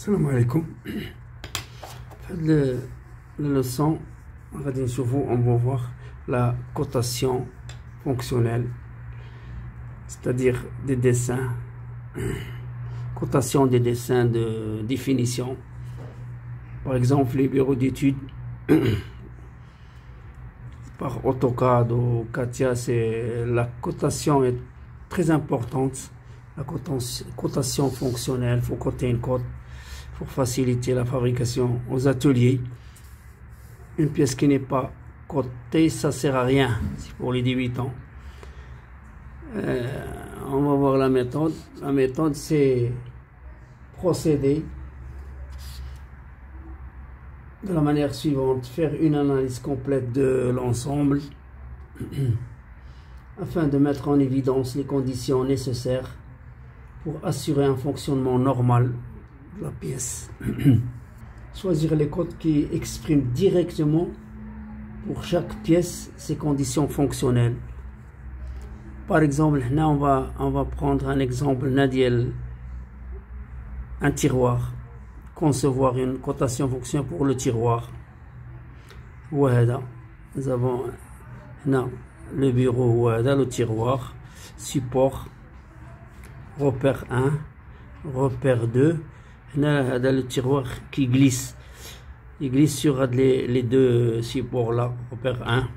السلام عليكم. La leçon, on va voir la cotation fonctionnelle, c'est-à-dire des dessins, cotation des dessins de définition. Par exemple, les bureaux d'études par AutoCAD ou CATIA, la cotation est très importante. La cotation fonctionnelle, il faut coter une cote pour faciliter la fabrication aux ateliers. Une pièce qui n'est pas cotée, ça sert à rien, c'est pour les débutants. On va voir la méthode. La méthode, c'est procéder de la manière suivante: faire une analyse complète de l'ensemble afin de mettre en évidence les conditions nécessaires pour assurer un fonctionnement normal de la pièce. Choisir les codes qui expriment directement pour chaque pièce ses conditions fonctionnelles. Par exemple, là on va prendre un exemple, un tiroir. Concevoir une cotation fonctionnelle pour le tiroir. Voilà, nous avons là le bureau, voilà le tiroir, support, repère 1, repère 2, là le tiroir qui glisse, il glisse sur les deux supports là, repère 1.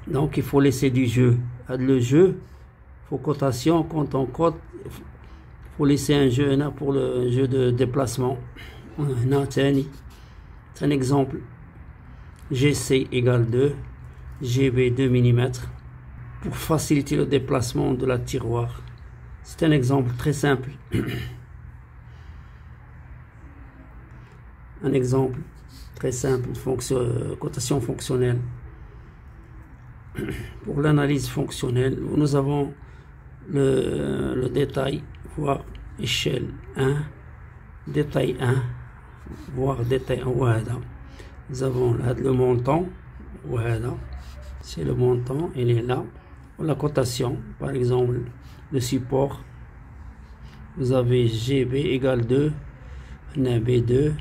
Donc il faut laisser du jeu. Le jeu, il faut cotation, quand on cote, il faut laisser un jeu là pour le jeu de déplacement. C'est un exemple. GC égale 2, GB 2 mm pour faciliter le déplacement de la tiroir. C'est un exemple très simple. Un exemple très simple, cotation fonctionnelle. Pour l'analyse fonctionnelle, nous avons le détail, voire échelle 1, détail 1, voire détail 1. Voilà. Nous avons là le montant, voilà, c'est le montant, il est là. Pour la cotation, par exemple, le support, vous avez GB égale 2, B2,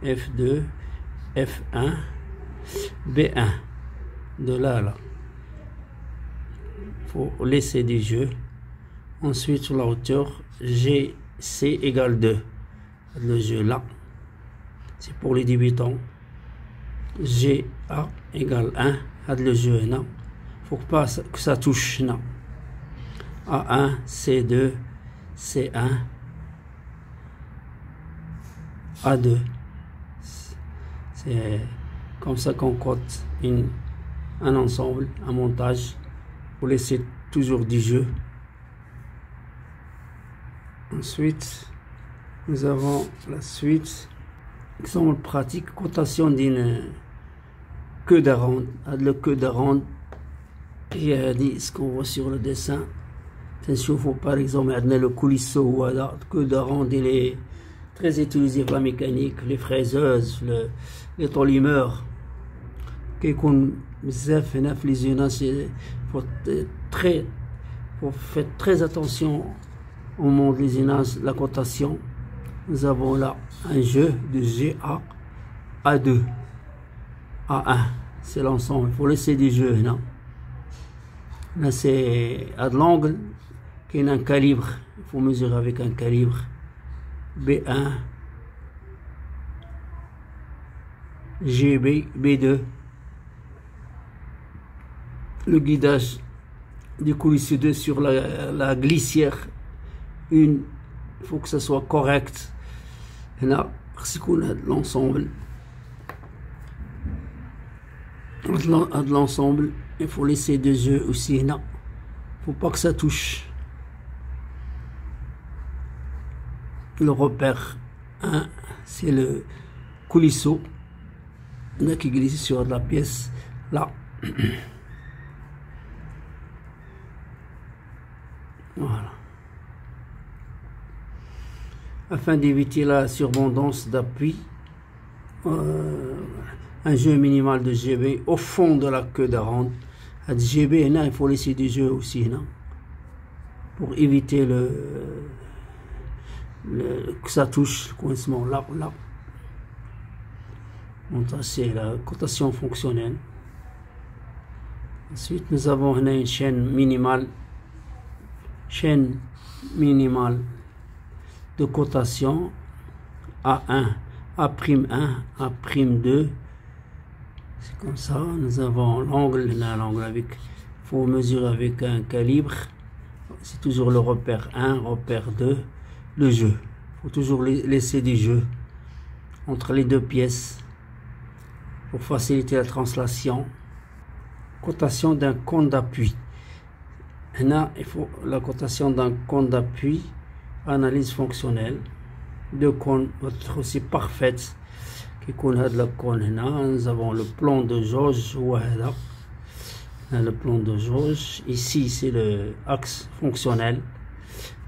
F2, F1, B1, de là à là. Il faut laisser du jeu. Ensuite, sur la hauteur, GC égale 2, le jeu là, c'est pour les débutants. GA égale 1, le jeu là, faut pas que ça touche là. A1, C2, C1, A2. C'est comme ça qu'on cote un ensemble, un montage, pour laisser toujours du jeu. Ensuite, nous avons la suite. Exemple pratique, cotation d'une queue de ronde. Le queue de ronde, j'ai dit ce qu'on voit sur le dessin. Par exemple, le coulisseau, voilà, queue de ronde, il est très utilisé pour la mécanique, les fraiseuses, les tolimeurs. Il faut faire très attention au monde des usages, la cotation. Nous avons là un jeu de GA, A2, A1, c'est l'ensemble. Il faut laisser des jeux, non? Là, c'est à de l'angle, qui a un calibre. Il faut mesurer avec un calibre. B1, GB, B2. Le guidage du coulisseux 2 sur la glissière 1, il faut que ça soit correct. Là, parce qu'on a de l'ensemble. De l'ensemble, il faut laisser des jeux aussi. Non, il ne faut pas que ça touche. Le repère 1, c'est le coulisseau là qui glisse sur la pièce là. Voilà. Afin d'éviter la surabondance d'appui, un jeu minimal de GB au fond de la queue de ronde. À GB, là, il faut laisser du jeu aussi, non? Pour éviter que ça touche le coincement là. Donc ça c'est la cotation fonctionnelle. Ensuite nous avons une chaîne minimale de cotation A1, A'1, A'2. C'est comme ça. Nous avons l'angle, avec, faut mesurer avec un calibre. C'est toujours le repère 1, repère 2, le jeu. Il faut toujours laisser du jeu entre les deux pièces pour faciliter la translation. Cotation d'un cône d'appui. Là, il faut la cotation d'un cône d'appui, analyse fonctionnelle. Deux cônes doivent être aussi parfaites. Nous avons le plan de jauge. Voilà. Le plan de jauge. Ici, c'est le axe fonctionnel.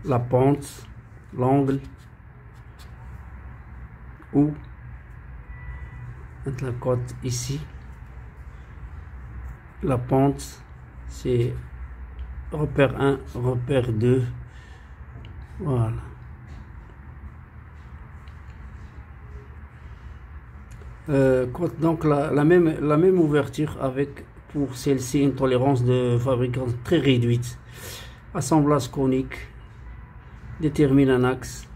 La pente, l'angle. Ou la côte ici. La pente, c'est repère 1, repère 2. Voilà. Donc la même ouverture avec pour celle-ci une tolérance de fabricant très réduite. Assemblage conique détermine un axe.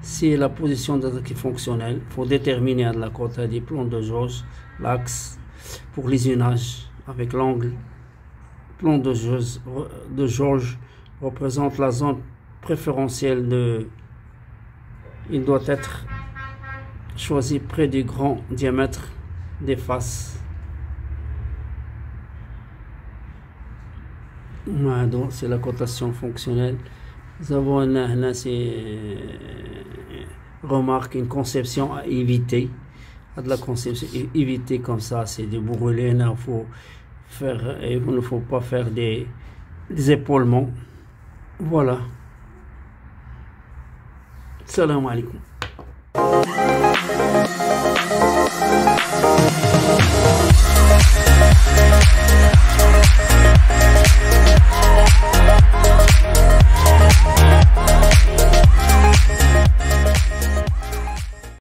C'est la position de qui est fonctionnelle. Il faut déterminer à la côté des plans de jauge l'axe pour l'isinage avec l'angle. Plan de jauge représente la zone préférentielle de. Il doit être choisi près du grand diamètre des faces. Voilà, donc c'est la cotation fonctionnelle. Nous avons là, c'est remarque une conception à éviter. De la conception éviter comme ça, c'est de brûler. Là, il ne faut pas faire des épaulements. Voilà. Salam alaikum.